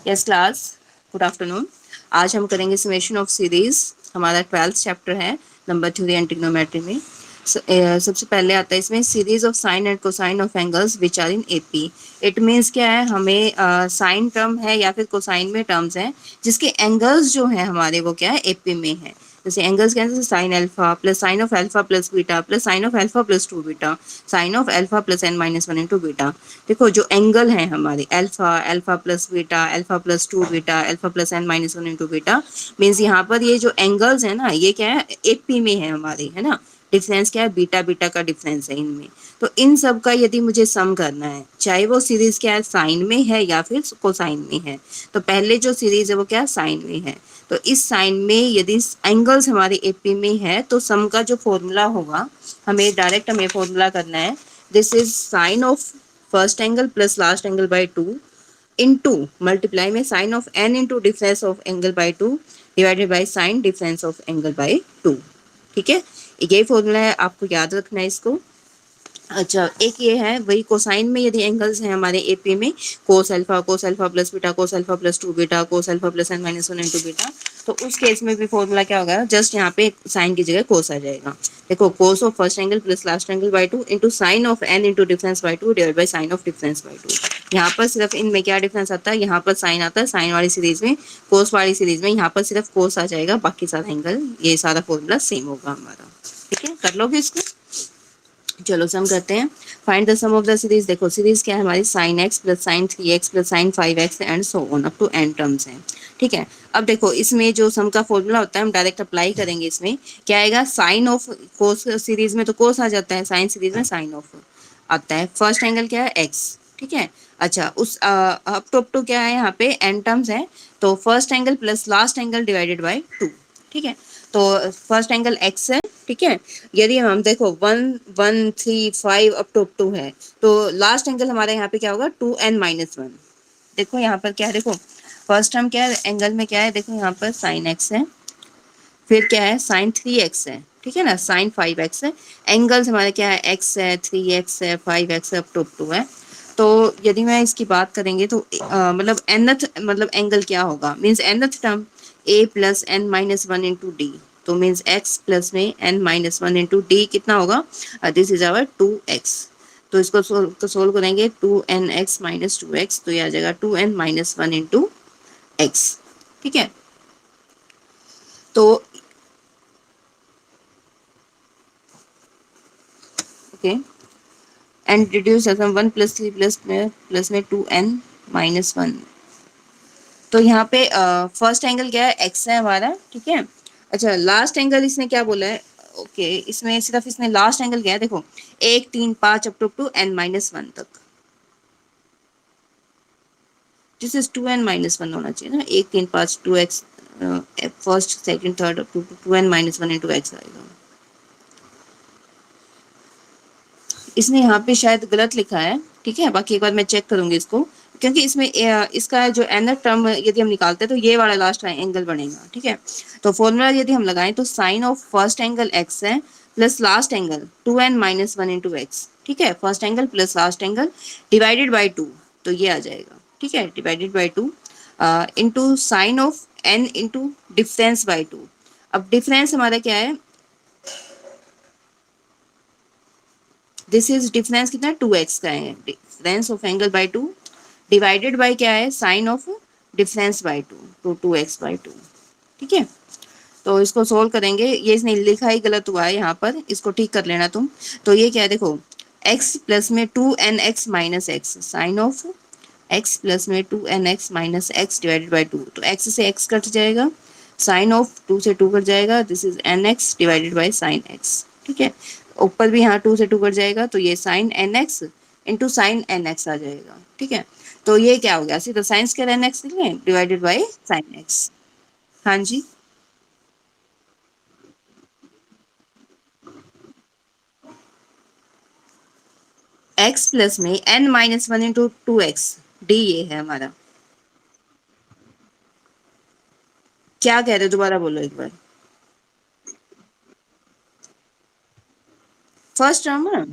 Yes class, good afternoon. आज हम करेंगे समेशन ऑफ सीरीज। हमारा 12th चैप्टर है, नंबर थ्योरी एंड ट्रिग्नोमेट्री में। सबसे पहले आता है इसमें series of sine and cosine of angles which are in AP. It means क्या है, हमें साइन टर्म है या फिर कोसाइन में टर्म्स हैं जिसके एंगल्स जो है हमारे वो क्या है, एपी में है। जैसे एंगल्स क्या है, sine alpha plus sine of alpha plus beta plus sine of alpha plus 2 beta, sine of alpha plus n minus 1 into beta. देखो जो एंगल है हमारे alpha, alpha plus beta, alpha plus 2 beta, alpha plus n minus 1 into beta, means यहाँ पर ये जो angles है ना, ये क्या है, एपी में है हमारे, है ना। डिफरेंस क्या है, बीटा बीटा का डिफरेंस है इनमें। तो इन सब का यदि मुझे सम करना है, चाहे वो सीरीज क्या है, साइन में है या फिर कोसाइन में है, तो पहले जो सीरीज है वो क्या है, साइन में है। तो इस साइन में यदि एंगल्स हमारे एपी में है तो सम का जो फॉर्मूला होगा, हमें फॉर्मूला करना है, this is sine of first angle plus last angle by 2 into multiply में sine of n into difference of angle by 2 divided by sine difference of angle by 2। ठीक है, ये फॉर्मूला है, आपको याद रखना है इसको। अच्छा, एक ये है वही कोसाइन में यदि एंगल्स हैं हमारे एपी में, cos alpha plus beta, cos alpha plus 2 beta, cos alpha plus n minus 1 into beta, तो उस केस में भी फॉर्मूला क्या होगा, जस्ट यहाँ पे साइन की जगह कोस आ जाएगा। देखो, कोस of first angle plus last angle by 2 into sine of n into difference bye 2 divide by sine of difference bye 2। यहाँ पर सिर्फ इनमें क्या डिफरेंस आता है, यहाँ पर साइन आता है साइन वाली सीरीज में, कोस वाली सीरीज में यहाँ पर सिर्फ कोस आ जाएगा, बाकी सारा एंगल, ये सारा फॉर्मूला सेम होगा हमारा। ठीक है, कर लोगे इसको। चलो सम करते हैं। Find the sum of the series. देखो सीरीज क्या है हमारी, sine x plus sine 3x plus sine 5x and so on up to n terms हैं। ठीक है, अब देखो इसमें जो सम का फॉर्मूला होता है हम डायरेक्ट अप्लाई करेंगे। इसमें क्या आएगा, साइन ऑफ कोस सीरीज में तो कोस आ जाता है, साइन सीरीज में साइन ऑफ आता है। फर्स्ट एंगल क्या है, x। ठीक है, अच्छा उस अप टू क्या है, यहाँ पे n टर्म्स है, तो first angle plus last angle divided by 2। ठीक है, तो फर्स्ट एंगल x है। ठीक है, यदि हम देखो 1 1 3 5 अप टू है, तो लास्ट एंगल हमारे यहाँ पे क्या होगा, 2n-1। देखो यहाँ पर क्या है, देखो फर्स्ट टर्म क्या है एंगल में, क्या है देखो यहाँ पर साइन x है, फिर क्या है साइन 3x है, ठीक है ना, साइन 5x है। एंगल्स हमारे क्या है, x है, 3x है, 5x है, अप टू है। तो यदि मैं इसकी बात करेंगे तो मतलब nth मतलब एंगल क्या होगा, means nth term a plus n minus 1 into D, तो मीन्स x प्लस में n माइनस 1 इंटू डी कितना होगा, दिस इज आवर 2x। तो इसको सोल्व करेंगे, 2nx माइनस 2x, तो ये आ जाएगा 2n माइनस 1 इंटू x। ठीक है, तो okay, and reduce as 1 plus 3 plus में 2n-1। तो यहाँ पे फर्स्ट एंगल क्या है, एक्स है हमारा। ठीक है, अच्छा लास्ट एंगल इसने क्या बोला है, ओके इसमें सिर्फ इसने लास्ट एंगल क्या है, देखो 1 3 5 अप टू n-1 तक, दिस इज 2n-1 होना चाहिए ना, 1 3 5 2x, first second third up to 2n-1 into x आएगा। इसने यहाँ पे शायद गलत लिखा है। ठीक है, बाकी एक बार मैं चेक करूंगी इसको, क्योंकि इसमें इसका जो nth टर्म यदि हम निकालते हैं तो ये वाला लास्ट एंगल बनेगा। ठीक है, तो फॉर्मूला यदि हम लगाएं तो sine of first angle x है plus last angle 2n-1 into x. ठीक है, first angle plus last angle divided by 2, तो ये आ जाएगा। ठीक है, divided by 2 into sine of n into difference by 2। अब डिफरेंस हमारा क्या है, दिस इज डिफरेंस कितना, 2x का है, difference of angle by 2 divided bye क्या है, साइन ऑफ डिफरेंस बाय 2, तो 2x बाय 2। ठीक है, तो इसको सोल्व करेंगे, ये इसने लिखा ही गलत हुआ है यहाँ पर, इसको ठीक कर लेना तुम। तो ये क्या है, देखो x प्लस में 2nx minus x, sine of x plus में 2nx minus X divided by 2, तो x से x कट जाएगा, साइन ऑफ 2 से 2 कट जाएगा, this is nx divided by sign x। ठीक है, ऊपर भी यहाँ 2 से 2 कट जाएगा, तो ये sine nx into sine nx आ जाएगा। ठीक है, तो ये क्या हो गया, सीधा साइन स्क्वायर nx लिख लें डिवाइडेड बाई साइन x। हाँ जी, x प्लस में n-1 इंटू 2x, डी ये है हमारा। क्या कह रहे हो, दोबारा बोलो एक बार। फर्स्ट टर्म है,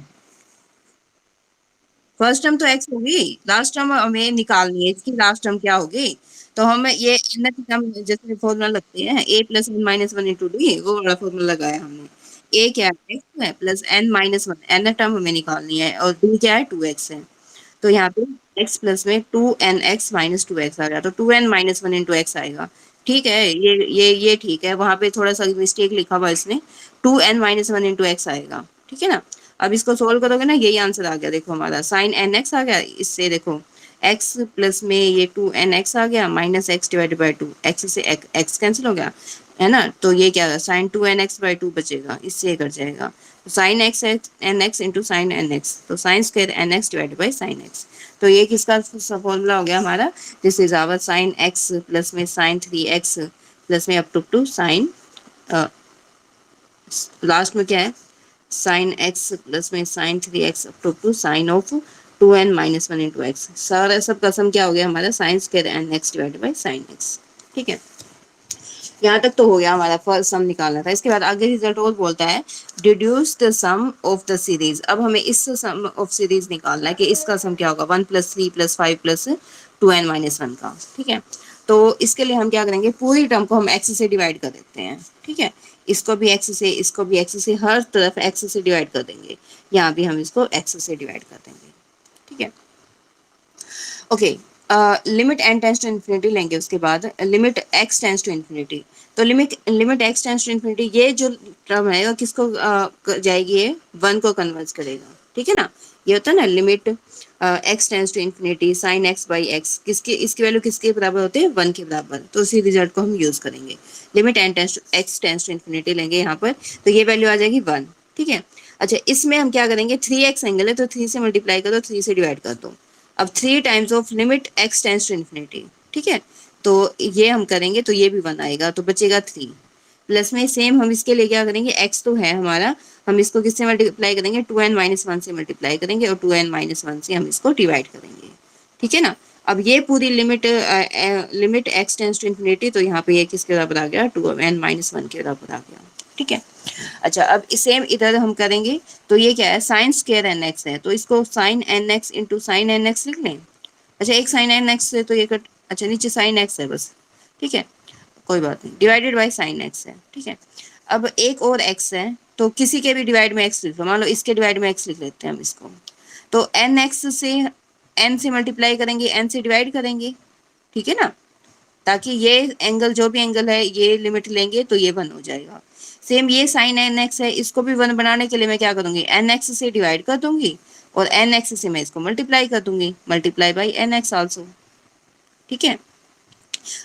फर्स्ट टर्म तो एक्स होगी, लास्ट टर्म हमें निकालनी है, इसकी लास्ट टर्म क्या होगी। तो हमें ये n टर्म जैसे फॉर्मूला लगते हैं a plus n minus one into d, वो वाला फॉर्मूला लगाया हमने। a क्या है, एक्स है, plus n minus one, n term हमें निकालनी है, और d क्या है, टू एक्स है। तो यहाँ पे x प्लस में two N X minus two X आ गया, तो two N minus one into x आएगा। ठीक है, ये ठीक है, वहां पे थोड़ा सा मिस्टेक लिखा हुआ इसने, two N minus one into x आएगा। ठीक है ना। अब इसको सोल्व करोगे ना, यही आंसर आ गया, देखो हमारा साइन एन एक्स आ गया, इससे देखो एक्स प्लस में ये टू एन एक्स आ गया, minus X divided by two, X से एक्स कैंसिल हो गया, है ना। तो ये क्या, sine two N X by two बचेगा, इससे ये कट जाएगा। Sine X N x into sine N X, तो sine square N x divided by sine X. तो ये किसका फॉर्मूला हो गया हमारा, this is our sine x plus में साइन थ्री एक्स प्लस में अप टू साइन, लास्ट में क्या है, साइन एक्स प्लस में sine three x up to sine of two N minus one into x. सारा सब का सम क्या हो गया हमारा, sine square N x divided by sine x. ठीक है, यहाँ तक तो हो गया हमारा, फर्स्ट सम निकालना था। इसके बाद आगे रिजल्ट और बोलता है deduce the sum of the series. अब हमें इस सम ऑफ सीरीज निकालना है कि इसका सम क्या होगा, one plus three plus five plus two N minus one का। ठीक है, तो इसके लिए हम क्या करेंगे, पूरी टर्म को हम एक्स से डिवाइड कर देते हैं। ठीक है, इसको भी एक्स से, इसको भी एक्स से, हर तरफ एक्स से डिवाइड कर देंगे, यहाँ भी हम इसको एक्स से डिवाइड कर देंगे। ठीक है, okay. Limit N tends to infinity लेंगे, उसके बाद limit x tends to infinity. तो limit limit x tends to infinity, ये जो टर्म है वो किसको जाएगी, ये वन को कन्वर्ट करेगा। ठीक है ना, ये होता है ना limit x tends to infinity sine x by x, किसके, इसकी वैल्यू किसके बराबर होते हैं, वन के बराबर। तो उसी रिजल्ट को हम यूज करेंगे, limit N tends to x tends to infinity लेंगे यहाँ पर, तो ये वैल्यू आ जाएगी वन। ठीक है, अच्छा इसमें हम क्या करेंगे, थ्री एक्स एंगल है तो थ्री से मल्टीप्लाई करो, थ्री से डिवाइड कर दो। अब three times of limit x tends to infinity. ठीक है, तो ये हम करेंगे तो ये भी वन आएगा, तो बचेगा थ्री। प्लस में सेम हम इसके लिए क्या करेंगे, एक्स तो है हमारा, हम इसको किससे मल्टीप्लाई करेंगे, टू एन माइनस वन से मल्टीप्लाई करेंगे, और टू एन माइनस वन से हम इसको डिवाइड करेंगे। ठीक है ना। अब ये पूरी limit limit x tends to infinity, तो यहाँ पे ये किसके बराबर आ गया, टू एन माइनस वन के बराबर आ गया। ठीक है, अच्छा अब सेम इधर हम करेंगे, तो ये क्या है, साइन स्क्वायर एन एक्स है, तो इसको sine N x into sine N x लिख लें। अच्छा एक साइन एन एक्स है तो ये कट, अच्छा नीचे साइन एक्स है बस। ठीक है, कोई बात नहीं, डिवाइडेड बाई साइन एक्स है। ठीक है, अब एक और एक्स है, तो किसी के भी डिवाइड में एक्स लिख लो, मान लो इसके डिवाइड में एक्स लिख लेते हैं हम इसको, तो एन एक्स से एन से मल्टीप्लाई करेंगे, एन से डिवाइड करेंगे। ठीक है ना, ताकि ये एंगल, जो भी एंगल है, ये लिमिट लेंगे तो ये वन हो जाएगा। सेम ये साइन एन एक्स है, इसको भी वन बनाने के लिए मैं क्या करूंगी, एन एक्स से डिवाइड कर दूंगी, और एन एक्स से मैं इसको मल्टीप्लाई कर दूंगी, multiply by n x also. ठीक है,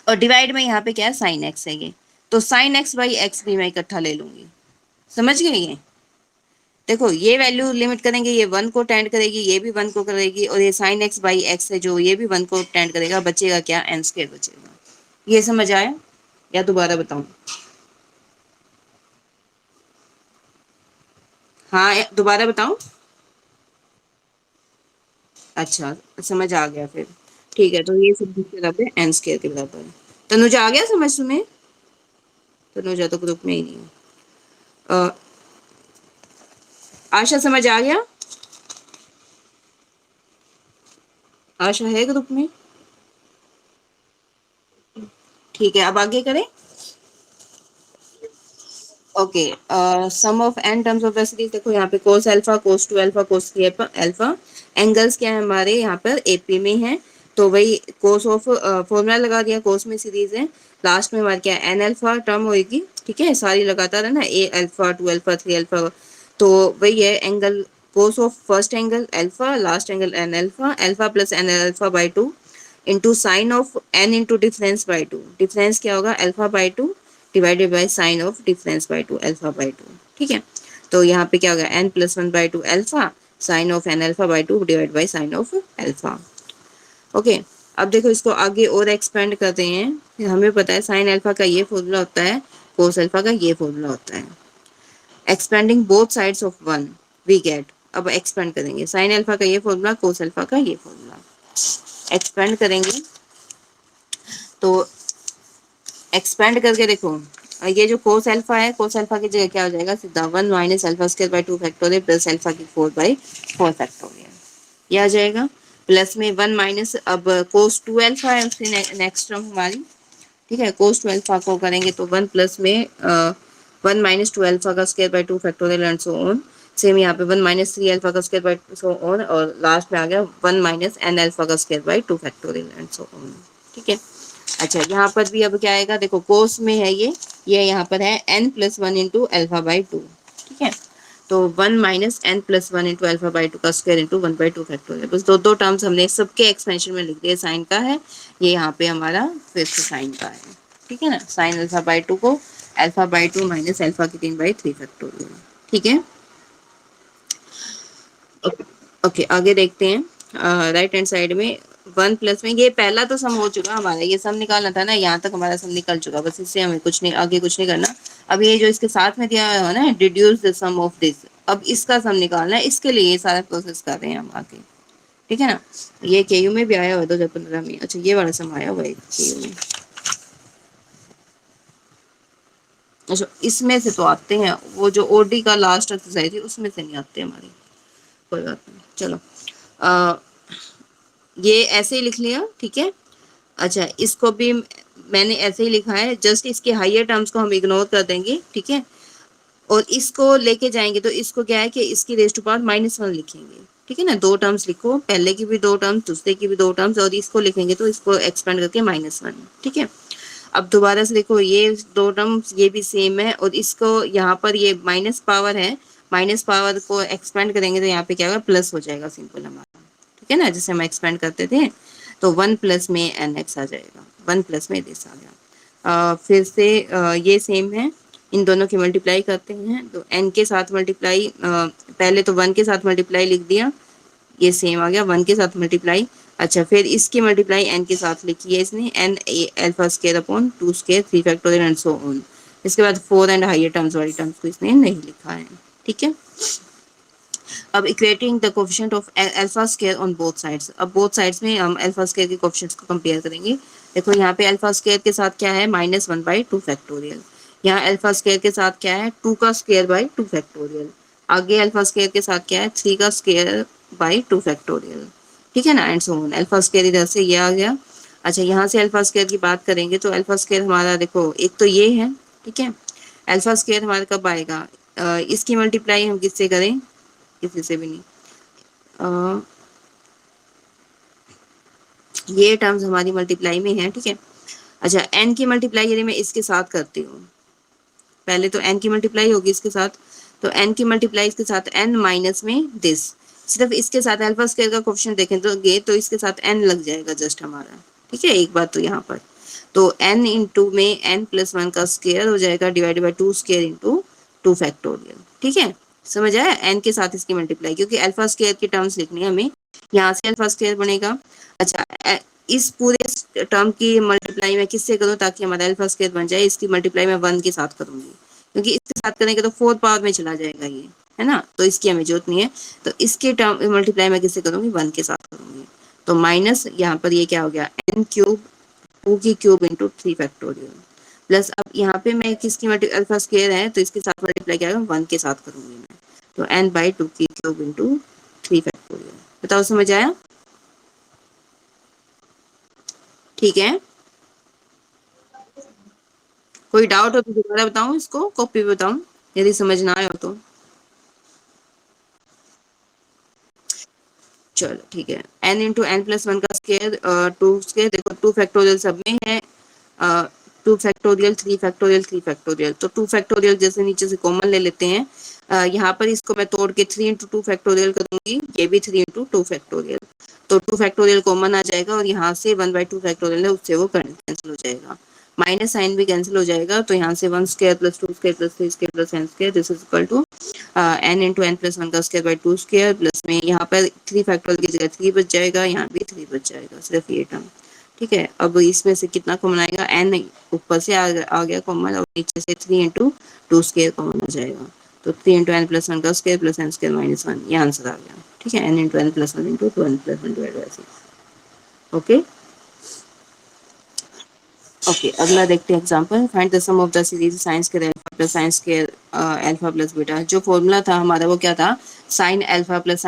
और डिवाइड में यहाँ पे क्या है, साइन एक्स है ये, तो साइन एक्स बाई एक्स भी मैं इकट्ठा ले लूंगी। समझ गए ये, देखो ये वैल्यू लिमिट करेंगे, ये वन को टेंड करेगी, ये भी वन को करेगी, और ये साइन एक्स बाई एक्स है जो, ये भी वन को टेंड करेगा, बचेगा क्या, एन स्क्वायर बचेगा। ये समझ आया या दोबारा बताऊं, हाँ दोबारा बताऊं, अच्छा समझ आ गया फिर। ठीक है, तो ये सब किसके बराबर है, एन स्क्वायर के बराबर है। तनुजा आ गया समझ तुम्हें, तनुजा तो ग्रुप में ही नहीं है। आशा समझ आ गया, आशा है ग्रुप में, ठीक है अब आगे करें। Okay, sum of n terms of the series, देखो यहाँ पे cos alpha, cos two alpha, cos three alpha, angles क्या है हमारे यहाँ पर एपी में है, तो वही कोस ऑफ फॉर्मूला लगा दिया, कोस में सीरीज है, लास्ट में हमारे क्या एन अल्फा टर्म होगी। ठीक है, सारी लगातार है ना, a alpha, two alpha, three alpha, तो वही है angle, cos of first angle alpha, last angle n alpha, alpha plus n alpha by two into sine of n into difference by two, difference क्या होगा, alpha by two divided by sine of difference by two, alpha by two. ठीक है, तो यहाँ पे क्या होगा, n plus one by two alpha sine of n alpha by to divide by sine of alpha. Okay, अब देखो इसको आगे और एक्सपेंड करते हैं, हमें पता है साइन अल्फा का ये फॉर्मूला होता है, कोस अल्फा का ये फॉर्मूला होता है, expanding both sides of one we get. अब एक्सपेंड करेंगे, साइन अल्फा का ये फॉर्मूला, कोस अल्फा का ये फॉर्मूला, एक्सपेंड करेंगे, तो एक्सपेंड करके देखो, ये जो कोस अल्फा है, कोस अल्फा की जगह क्या हो जाएगा, सीधा one minus alpha square by two factorial plus alpha की फोर बाई फोर फैक्टोरियल। ये आ जाएगा। प्लस में 1 माइनस, अब कोस 2 अल्फा है उसकी नेक्स्ट टर्म हमारी, ठीक है। कोस 2 अल्फा को करेंगे तो 1 प्लस में 1 माइनस 2 अल्फा का square by 2 factorial and so on. Same यहाँ पे 1 माइनस 3 अल्फा का स्क्वायर बाय सो ऑन, और लास्ट में आ गया 1 माइनस n अल्फा का square by 2 factorial and so on, ठीक है। अच्छा, यहाँ पर भी अब क्या आएगा, देखो कोस में है ये यहाँ पर है n plus 1 into alpha by 2, ठीक है। तो 1 minus n plus 1 into alpha by 2 का स्क्वायर इंटू 1 बाई 2 फैक्टोरियल, बस दो दो टर्म्स हमने सबके एक्सपेंशन में लिख दिए। साइन का है ये, यहाँ पे हमारा फिर से साइन का है, ठीक है ना। साइन अल्फा बाई 2 को अल्फा बाई 2 माइनस अल्फा की 3 बाई 3 फैक्टोरियल, ठीक है। ओके, आगे देखते हैं। राइट हैंड साइड में 1 प्लस में, ये पहला तो सम हो चुका हमारा, ये सम निकालना था ना, यहाँ तक हमारा सम निकल चुका, बस इससे हमें कुछ नहीं, आगे कुछ नहीं करना। अब ये जो इसके साथ में दिया हुआ है ना, deduce the sum of this, अब इसका सम निकालना है, इसके लिए ये सारा प्रोसेस कर रहे हैं हम आगे, ठीक है ना। ये केयू में भी आया हुआ 2015 में। अच्छा, ये वाला सम आया हुआ है केयू में। अच्छा, इसमें से तो आते हैं, वो जो ओडी का लास्ट एक्सरसाइज है उसमें से नहीं आते हमारी, कोई बात नहीं, चलो। आ, ये ऐसे ही लिख लिया, ठीक है। अच्छा, इसको भी मैंने ऐसे ही लिखा है, जस्ट इसके हायर टर्म्स को हम इग्नोर कर देंगे, ठीक है। और इसको लेके जाएंगे तो इसको क्या है कि इसकी रेज टू पावर -1 लिखेंगे, ठीक है ना। दो टर्म्स लिखो, पहले की भी दो टर्म्स, दूसरे की भी दो टर्म्स, और इसको लिखेंगे तो इसको एक्सपेंड करके -1, ठीक है। अब दोबारा से देखो, ये दो टर्म्स ये भी सेम है, और इसको यहाँ पर ये माइनस पावर है, माइनस पावर को एक्सपेंड करेंगे तो यहाँ पे क्या होगा, प्लस हो जाएगा सिंपल हमारा, ठीक है ना, जैसे हम एक्सपेंड करते थे। तो 1 प्लस में एन एक्स आ जाएगा, 1 प्लस में दिस आ गया। फिर से ये सेम है, इन दोनों की मल्टीप्लाई करते हैं तो n के साथ मल्टीप्लाई, पहले तो 1 के साथ मल्टीप्लाई लिख दिया, ये सेम आ गया 1 के साथ मल्टीप्लाई। अच्छा, फिर इसकी मल्टीप्लाई n के साथ लिखी है इसने, n alpha square upon 2 square 3 factorial and so on. इसके बाद 4 एंड हायर टर्म्स वाली टर्म्स को इसने नहीं लिखा है, ठीक है। अब equating the coefficient of alpha square on both sides, अब बोथ साइड्स में हम अल्फा स्क्वायर के कोफिशिएंट्स को कंपेयर करेंगे। देखो यहाँ पे अल्फा स्क्वायर के साथ क्या है, -1 बाई 2 फैक्टोरियल। यहाँ अल्फा स्क्वायर के साथ क्या है, 2 का स्क्वायर बाई 2 फैक्टोरियल। आगे अल्फा स्क्वायर के साथ क्या है, 3 का स्क्वायर बाई 2 फैक्टोरियल, ठीक है ना, and so on. Alpha square इधर से ये आ गया। अच्छा, यहाँ से अल्फा स्क्वायर की बात करेंगे तो अल्फा स्क्वायर हमारा देखो, एक तो ये है, ठीक है। अल्फा स्क्वायर हमारा कब आएगा, इसकी मल्टीप्लाई हम किससे करें, किसी से भी नहीं। अ, ये टर्म्स हमारी मल्टीप्लाई में है, ठीक है। अच्छा, n की मल्टीप्लाई यदि मैं इसके साथ करती हूँ, पहले तो n की मल्टीप्लाई होगी इसके साथ, तो n की मल्टीप्लाई इसके साथ n माइनस में दिस, सिर्फ इसके साथ अल्फा स्क्वायर का कोफिशिएंट देखें तो इसके साथ n लग जाएगा जस्ट हमारा, ठीक है। एक बात तो यहाँ पर, तो n इंटू में n प्लस 1 का स्क्वायर हो जाएगा divided by 2 square into 2 factorial, ठीक है। समझ आया, n के साथ इसकी मल्टीप्लाई, क्योंकि अल्फा स्क्वायर की टर्म्स लिखनी है हमें, यहाँ से अल्फा स्क्वायर बनेगा। अच्छा, इस पूरे टर्म की मल्टीप्लाई मैं किससे करूँ ताकि हमारा अल्फा स्क्वायर बन जाए, इसकी मल्टीप्लाई मैं 1 के साथ करूंगी, क्योंकि इसके साथ करेंगे तो 4 पावर में चला जाएगा ये, है ना, तो इसकी हमें जरूरत नहीं है। तो इसके टर्म मल्टीप्लाई मैं किससे करूंगी, 1 के साथ करूंगी। तो माइनस यहाँ पर ये क्या हो गया, n क्यूब 2 की क्यूब इंटू 3 फैक्टोरियल, प्लस अब यहाँ पे मैं किसकी मल्टी अल्फा स्क्वायर है तो इसके साथ मल्टीप्लाई क्या 1 के साथ करूंगी मैं, तो n बाई 2 की क्यूब इंटू 3 फैक्टोरियल। बताओ समझ आया, ठीक है। कोई डाउट हो तो दोबारा बताऊं, इसको कॉपी पे बताऊं यदि समझ ना आया हो तो। चलो ठीक है, n इंटू एन प्लस 1 का स्क्वायर 2 स्क्वायर, देखो 2 फैक्टोरियल सब में है, 2 फैक्टोरियल 3 फैक्टोरियल 3 फैक्टोरियल, तो 2 फैक्टोरियल जैसे नीचे से कॉमन ले लेते हैं। यहाँ पर इसको मैं तोड़ के 3 इंटू 2 फैक्टोरियल करूंगी, ये भी 3 इंटू 2 फैक्टोरियल, तो 2 फैक्टोरियल कॉमन आ जाएगा, और यहाँ से 1 बाई 2 फैक्टोरियल है उससे वो कैंसिल हो जाएगा, माइनस साइन भी कैंसिल हो जाएगा, तो यहाँ से 1 square plus 2 square plus 3 square plus n square this is equal to n into n plus 1 का स्क्वायर बाई 2 स्क्वायर, प्लस में यहाँ पर 3 फैक्टोरियल की जगह 3 बच जाएगा, यहाँ भी 3 बच जाएगा, सिर्फ ये टर्म, ठीक है। अब इसमें से कितना कॉमन आएगा, n ऊपर से आ गया कॉमन, और नीचे से 3 इंटू 2 स्क्वायर कॉमन आ जाएगा, तो 3 इंटू एन प्लस 1 का square plus n square minus 1, ये आंसर आ गया, ठीक है। n into n plus 1 into 2n plus 1 divide by 6, okay. Okay, अगला देखते हैं example, find the sum of the series sines के plus sine square alpha plus beta. जो फॉर्मूला था हमारा वो क्या था, sine alpha plus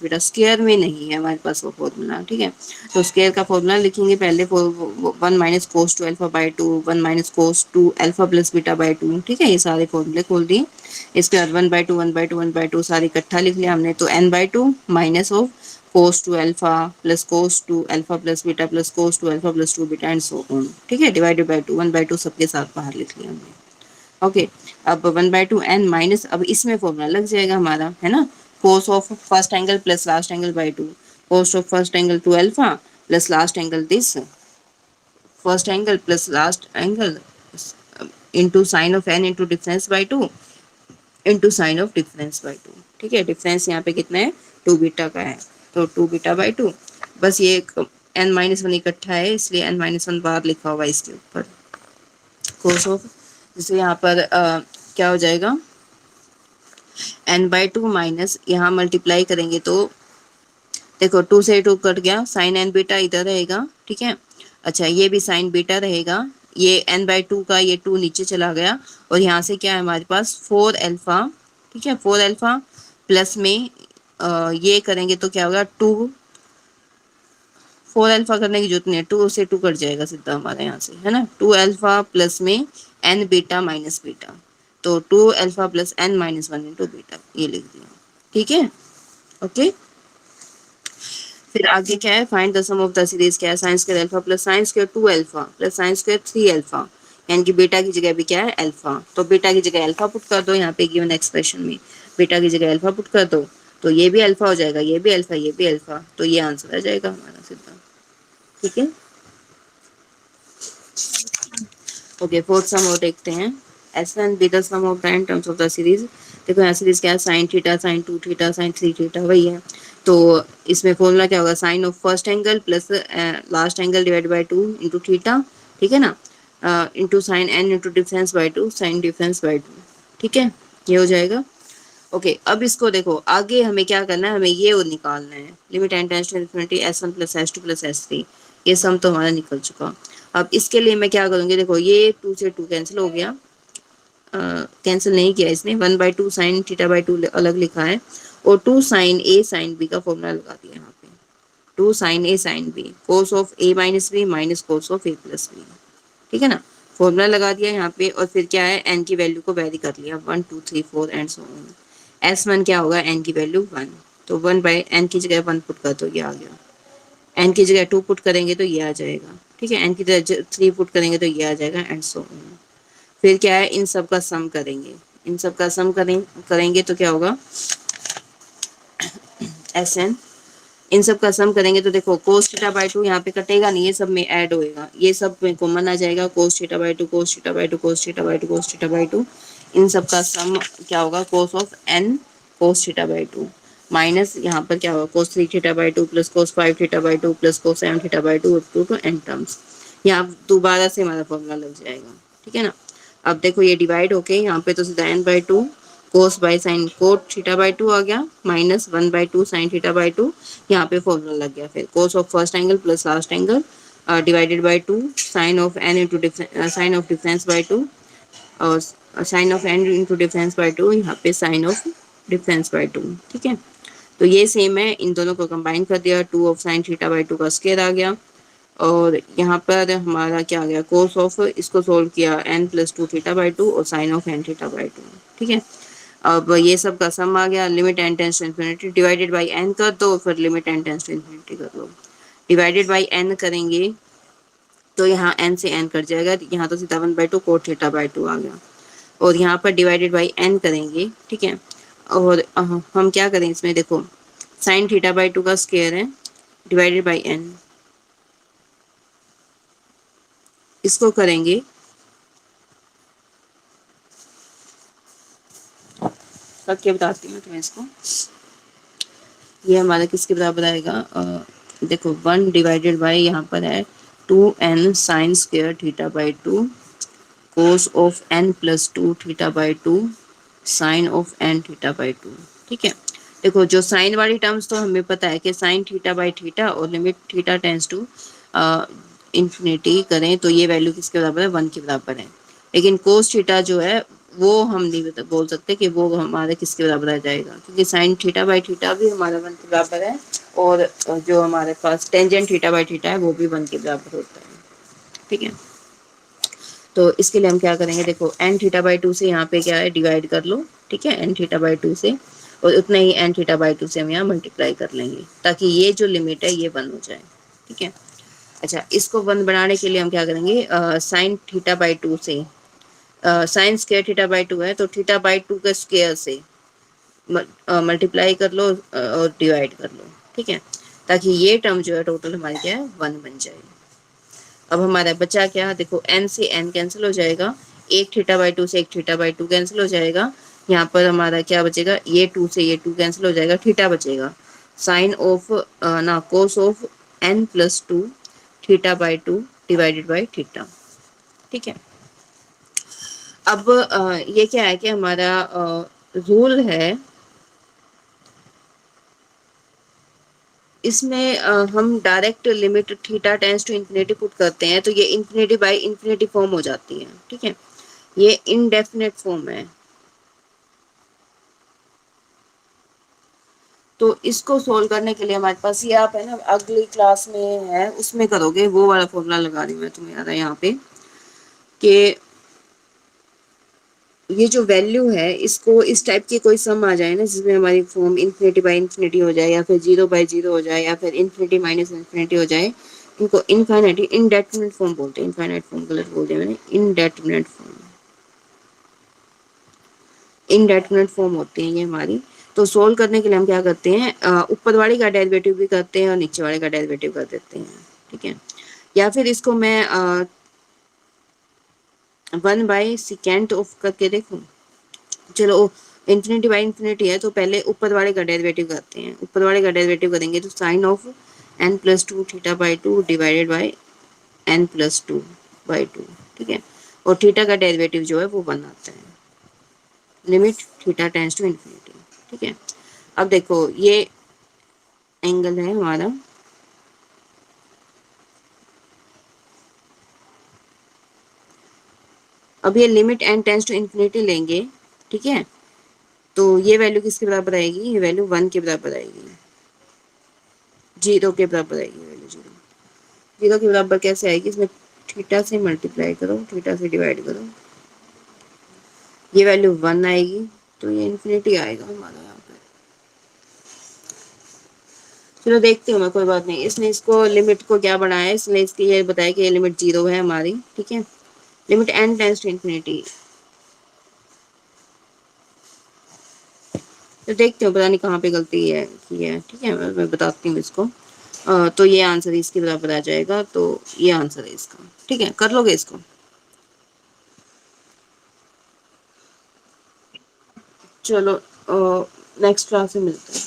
beta, square में नहीं है हमारे पास वो फॉर्मूला, ठीक है। तो स्क्वायर का फॉर्मूला लिखेंगे पहले, 1 - cos 2 अल्फा/2, 1 - cos 2 alpha plus beta by 2, ठीक है। ये सारे फॉर्मूले खोल दिए। इसके बाद 1/2 1/2 1/2 सारे इकट्ठा लिख लिया हमने, तो n/2 minus of cos 2 alpha plus cos 2 alpha plus beta plus cos 2 alpha plus 2 beta and so on, ठीक है। डिवाइडेड बाई 2, 1/2 सबके साथ बाहर लिख लिया हमने। ओके, अब 1/2 n माइनस, अब इसमें फॉर्मूला लग जाएगा हमारा, है ना। कोस of first angle plus last angle by 2, cos of first angle 2 alpha plus last angle this first angle plus last angle into sine of n into difference by 2 into sine of difference by 2, ठीक है। Difference यहाँ पे कितना है, 2 beta का है, तो 2 beta by 2। बस ये n-1 इकट्ठा है, इसलिए n-1 बार लिखा हुआ है इसके ऊपर। कोस ऑफ, जैसे यहाँ पर क्या हो जाएगा, n/2 माइनस, यहाँ मल्टीप्लाई करेंगे तो देखो 2 से 2 कट गया, साइन n बीटा इधर रहेगा, ठीक है। अच्छा, ये भी साइन बीटा रहेगा, ये n/2 का ये 2 नीचे चला गया, और यहाँ से क्या है हमारे पास 4 अल्फा, ठीक है। 4 अल्फा प्लस में ये करेंगे तो क्या होगा, 4 अल्फा करने की जरूरत नहीं है, 2 से 2 कट जाएगा सीधा हमारे यहाँ से, है ना। 2 अल्फा प्लस में n बीटा माइनस बीटा, तो 2 alpha plus n-1 into beta, ये लिख दिया, ठीक है। ओके, फिर आगे क्या है, find the sum of the series, क्या है, sine square alpha plus sine square 2 alpha plus sine square 3 alpha, यानी कि बीटा की जगह भी क्या है, अल्फा। तो बीटा की जगह अल्फा पुट कर दो, यहाँ पे गिवन एक्सप्रेशन में बीटा की जगह अल्फा पुट कर दो, तो ये भी अल्फा हो जाएगा, ये भी अल्फा, ये भी अल्फा, तो ये आंसर आ जाएगा हमारा सीधा, ठीक है। ओके, फोर्थ सम और देखते हैं, S1 be the sum of the n terms of the series. देखो यहाँ सीरीज क्या है, sine theta sine 2 theta sine 3 theta, वही है। तो इसमें फॉर्मूला क्या होगा, sine of first angle plus last angle divide by 2 into theta, ठीक है ना, into sine n into difference by 2 sine difference by 2, ठीक है, ये हो जाएगा। ओके, अब इसको देखो, आगे हमें क्या करना है, हमें ये और निकालना है, limit n tends to infinity S1 plus S2 plus S3, ये सम तो हमारा निकल चुका। अब इसके लिए मैं क्या करूँगी, देखो ये 2 से 2 कैंसिल हो गया, कैंसिल नहीं किया इसने, 1/2 साइन थीटा बाई 2 अलग लिखा है, और 2 साइन ए साइन बी का फॉर्मूला लगा दिया यहाँ पे, 2 sine a sine b cos of a minus b minus cos of a plus b, ठीक है ना। फॉर्मूला लगा दिया यहाँ पे, और फिर क्या है, एन की वैल्यू को वेरी कर लिया, 1 2 3 4 एंड सो ऑन। S1 क्या होगा, एन की वैल्यू 1, तो 1/n की जगह 1 पुट कर दो, ये आ गया। एन की जगह 2 पुट करेंगे तो ये आ जाएगा, ठीक है। एन की जगह 3 पुट करेंगे तो ये आ जाएगा एंड सो ऑन। फिर क्या है, इन सब का सम करेंगे, इन सब का सम करेंगे तो क्या होगा, Sn, इन सब का सम करेंगे तो देखो कोस थीटा बाई 2 यहाँ पे कटेगा नहीं, ये सब में ऐड होएगा, ये सब में कॉमन आ जाएगा, cos theta by 2 cos theta by 2 cos theta by 2 cos theta by 2, इन सब का सम क्या होगा, cos of n cos theta by 2 minus यहाँ पर क्या होगा, cos 3 theta by 2 plus cos 5 theta by 2 plus cos 7 theta by 2 to to n terms. यहाँ दोबारा से हमारा फॉर्मूला लग जाएगा, ठीक है ना। अब देखो ये डिवाइड होके यहाँ पे तो सीधा n/2 cos by sine cot theta by 2 आ गया, माइनस 1/2 साइन थीटा बाई 2, यहाँ पे फॉर्मूला लग गया, फिर cos of first angle plus last angle divided by 2 sine of n into sine of difference by 2, और sine of n into difference by 2, यहाँ पे sign of difference by 2, ठीक है। तो ये सेम है, इन दोनों को कंबाइन कर दिया, 2 ऑफ साइन थीटा बाई 2 का स्क्वायर आ गया, और यहाँ पर हमारा क्या आ गया, कोस ऑफ, इसको सोल्व किया n प्लस 2 थीटा बाई 2 और sine of n theta by 2, ठीक है। अब ये सब का सम आ गया, limit n tends to infinity divided by n कर दो, फिर limit n tends to infinity कर लो, डिवाइडेड बाई n करेंगे तो यहाँ n से n कट जाएगा, यहाँ तो सीधा 1/2 कोट थीटा बाई 2 आ गया, और यहाँ पर डिवाइडेड बाई n करेंगे, ठीक है। और हम क्या करें इसमें, देखो साइन थीटा बाई 2 का स्क्वायर है डिवाइडेड बाई n, इसको करेंगे करके बताती हूँ तुम्हें इसको, ये हमारा किसके बराबर आएगा, देखो 1 डिवाइडेड बाई यहाँ पर है 2n sine square theta by 2 cos of n plus 2 theta by 2 sine of n theta by 2, ठीक है। देखो जो साइन वाली टर्म्स तो हमें पता है कि साइन थीटा बाई थीटा और limit theta tends to infinity करें तो ये वैल्यू किसके बराबर है, 1 के बराबर है, लेकिन कोस थीटा जो है वो हम नहीं बोल सकते कि वो हमारे किसके बराबर आ जाएगा, क्योंकि साइन थीटा बाई थीटा भी हमारा 1 के बराबर है, और जो हमारे पास टेंजेंट थीटा बाई थीटा है वो भी 1 के बराबर होता है। ठीक है, तो इसके लिए हम क्या करेंगे, देखो एन थीटा बाई 2 से यहाँ पे क्या है, डिवाइड कर लो। ठीक है, एन थीटा बाई 2 से, और उतना ही एन थीटा बाई 2 से हम यहाँ मल्टीप्लाई कर लेंगे, ताकि ये जो लिमिट है ये 1 हो जाए। ठीक है, अच्छा इसको 1 बनाने के लिए हम क्या करेंगे, साइन थीटा बाई 2 से, साइन स्क्वायर थीटा बाई 2 है तो थीटा बाई 2 के स्क्वायर से मल्टीप्लाई कर लो और डिवाइड कर लो। ठीक है, ताकि ये टर्म जो है टोटल हमारी क्या है, 1 बन जाए। अब हमारा बचा क्या, देखो n से n कैंसिल हो जाएगा, एक थीटा बाई 2 से एक थीटा बाई 2 कैंसिल हो जाएगा। यहाँ पर हमारा क्या बचेगा, ये 2 से ये 2 कैंसिल हो जाएगा, थीटा बचेगा। साइन ऑफ ना कोस of n plus 2 theta by 2 divided by theta. ठीक है, अब ये क्या है कि हमारा रूल है, इसमें हम direct limit theta tends to infinity put करते हैं तो ये इन्फिनिटी बाई इन्फिनिटी फॉर्म हो जाती है। ठीक है, ये इनडेफिनेट फॉर्म है, तो इसको सोल्व करने के लिए हमारे पास ये आप है ना अगली क्लास में है उसमें करोगे, वो वाला फॉर्मूला लगा रही हूँ मैं तुम्हें यार यहाँ पे, कि ये जो वैल्यू है इसको इस टाइप की कोई सम आ जाए ना, जिसमें हमारी फॉर्म इन्फिनिटी बाई इन्फिनिटी हो जाए, या फिर 0 बाई 0 हो जाए, या फिर इन्फिनिटी माइनस इन्फिनिटी हो जाए, इनको इनफाइनाइट इनडेटर्मिनेट फॉर्म बोलते हैं। इनफाइनाइट फॉर्म गलत बोल दिया मैंने, इनडेटर्मिनेट फॉर्म, इनडेटर्मिनेट फॉर्म होती है ये हमारी। तो सोल्व करने के लिए हम क्या करते हैं, ऊपर वाले का डेरिवेटिव भी करते हैं और नीचे वाले का डेरिवेटिव कर देते हैं। ठीक है, या फिर इसको मैं 1 बाई सेकेंड ऑफ करके देखूँ। चलो इन्फिनिटी बाई इन्फिनिटी है तो पहले ऊपर वाले का डेरिवेटिव करते हैं। ऊपर वाले का डेरिवेटिव करेंगे तो sine of n plus 2 theta by 2 divided by n plus 2 by 2। ठीक है, और थीटा का डेरिवेटिव जो है वो 1 आता है, limit theta tends to infinity. ठीक है, अब देखो ये एंगल है हमारा, अब ये limit n tends to infinity लेंगे। ठीक है, तो ये वैल्यू किसके बराबर आएगी, ये वैल्यू 1 के बराबर आएगी, 0 के बराबर आएगी वैल्यू। 0 के बराबर कैसे आएगी, इसमें थीटा से मल्टीप्लाई करो, थीटा से डिवाइड करो, ये वैल्यू 1 आएगी, तो ये इन्फिनिटी आएगा हमारा यहाँ पे। चलो देखती हूँ मैं, कोई बात नहीं। इसने इसको लिमिट को क्या बनाया है, इसने इसकी ये बताया कि ये लिमिट 0 है हमारी। ठीक है, limit n tends to infinity, तो देखते हो पता नहीं कहाँ पे गलती है की है। ठीक है, मैं बताती हूँ इसको। तो ये आंसर इसके बराबर आ जाएगा, तो ये आंसर है इसका। ठीक है, कर लोगे इसको। चलो नेक्स्ट क्लास में मिलते हैं।